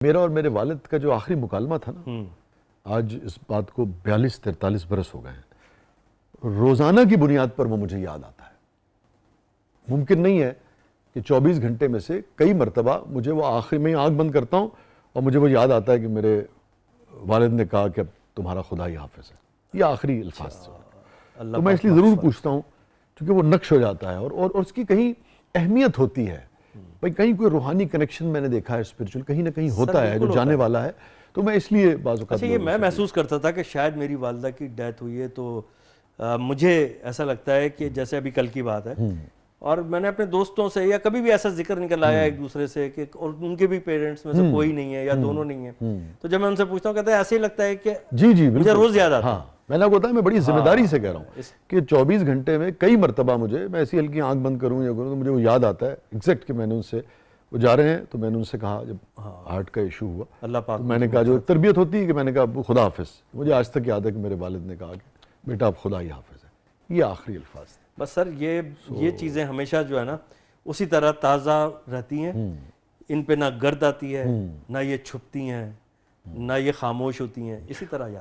میرا اور میرے والد کا جو آخری مکالمہ تھا نا، آج اس بات کو 42-43 برس ہو گئے ہیں، روزانہ کی بنیاد پر وہ مجھے یاد آتا ہے۔ ممکن نہیں ہے کہ 24 گھنٹے میں سے کئی مرتبہ مجھے وہ آخری میں آنکھ بند کرتا ہوں اور مجھے وہ یاد آتا ہے کہ میرے والد نے کہا کہ اب تمہارا خدا ہی حافظ ہے۔ یہ آخری الفاظ سے تو میں اس لیے ضرور پوچھتا ہوں، کیونکہ وہ نقش ہو جاتا ہے اور اس کی کہیں اہمیت ہوتی ہے۔ بھئی کہیں کوئی روحانی کنیکشن میں نے دیکھا ہے، اسپریچول کہیں نہ کہیں ہوتا ہے جو جانے والا ہے، تو میں اس لیے بعض اوقات اچھا یہ میں محسوس کرتا تھا کہ شاید میری والدہ کی ڈیتھ ہوئی ہے تو مجھے ایسا لگتا ہے کہ جیسے ابھی کل کی بات ہے، اور میں نے اپنے دوستوں سے یا کبھی بھی ایسا ذکر نکل آیا ایک دوسرے سے کہ اور ان کے بھی پیرنٹس میں سے کوئی نہیں ہے یا دونوں نہیں ہیں، تو جب میں ان سے پوچھتا ہوں کہتے ہیں ایسے ہی لگتا ہے کہ جی مجھے روز یاد آتا ہے۔ میں نے بتایا، میں بڑی ذمہ داری سے کہہ رہا ہوں کہ 24 گھنٹے میں کئی مرتبہ مجھے، میں ایسی ہلکی آنکھ بند کروں یا کروں تو مجھے وہ یاد آتا ہے ایگزیکٹ کہ میں نے ان سے، وہ جا رہے ہیں تو میں نے ان سے کہا جب ہارٹ کا ایشو ہوا، اللہ پاک، تو میں نے کہا جو تربیت ہوتی ہے کہ میں نے کہا ابو خدا حافظ۔ مجھے آج تک یاد ہے کہ میرے والد نے کہا کہ بیٹا اب خدا ہی حافظ ہے۔ یہ آخری الفاظ تھے۔ بس سر یہ چیزیں ہمیشہ جو ہے نا اسی طرح تازہ رہتی ہیں، ان پہ نہ گرد آتی ہے، نہ یہ چھپتی ہیں، نہ یہ خاموش ہوتی ہیں، اسی طرح یاد